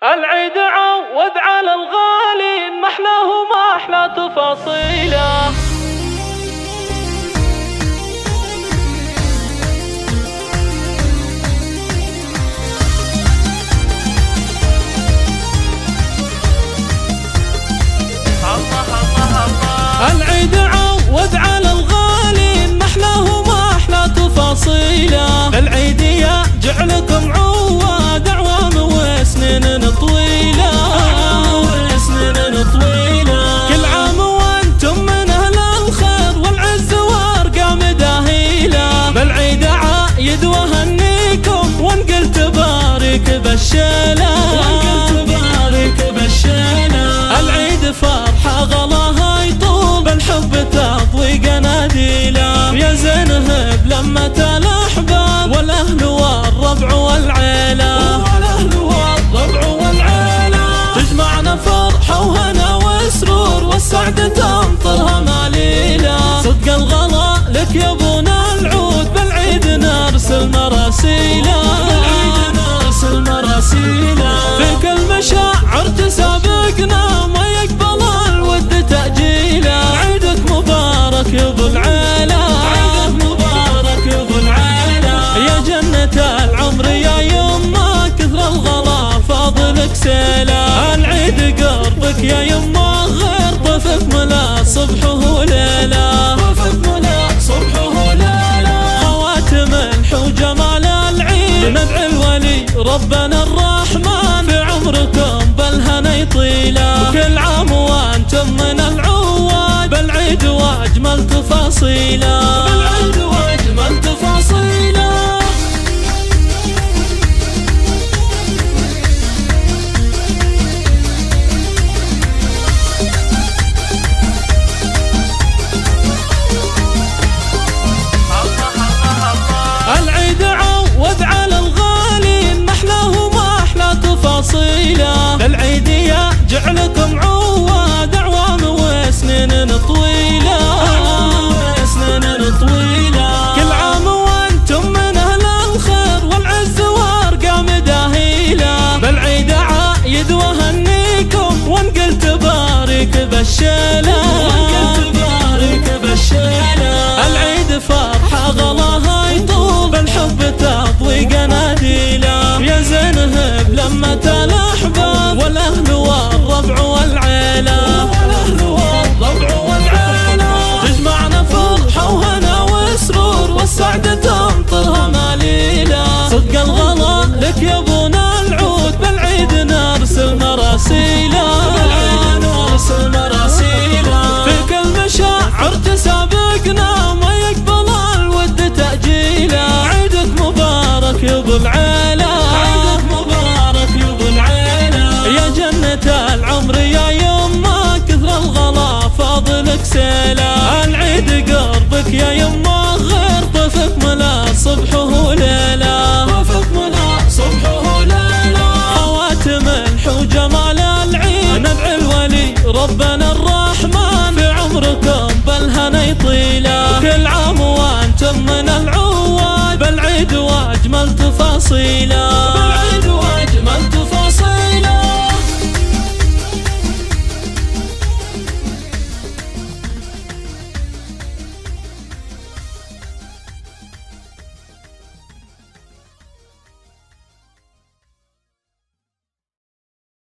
العيد عوض على الغالي ما احلاه وما احلى تفاصيله. العيد عوض على الغالي ما احلاه وما احلى تفاصيله. العيد يا جعلكم عواد اعوام وسنين طويله، كل عام وانتم من اهل الخير والعز وارقام داهيله. بالعيد عايد وهنيكم وانقل تبارك بالشيله، العيد فرحه غلاها يطول بالحب تضوي قناديله. يا زينهب لمة الاحباب والاهل والربع والعيله، تجمعنا فرحه وهنا وسرور والسعد تمطرها ماليله. صدق الغلا لك يا ابونا العود بالعيد نرسل مراسيله، في كل مشاعر تسابقنا ما يقبل الود تأجيله. عيدك مبارك يا ابو العيله، يا جنة العمر يا يما كثر الغلا فاضلك سيله. العيد قربك يا يما غير طفك ملا صبحه وليله، خواتم الحو جمال العيد ندعي الولي ربنا الرحمن في عمركم بالهنا يطيله. وكل عام وانتم من العواد بالعيد واجمل تفاصيله، العيد عوض على الغالي ما احلاه وما احلى تفاصيله. العيد يا جعلكم عواد اعوام وسنين طويله، كل عام وانتم من اهل الخير والعز وارقام داهيله. بالعيد عايد وهنيكم وانقل تبارك بالشيله، العيد فرحه غلاها يطول بالحب تضوي قناديله. يا زينهب لمة الاحباب والاهل والربع والعيله، تجمعنا فرحه وهنا وسرور والسعد تمطرها ماليله. صدق الغلا لك يا ابونا العود بالعيد نرسل مراسيله، في كل مشاعر تسابقنا ما يقبل الود تأجيله. عيدك مبارك يا ابو العيله،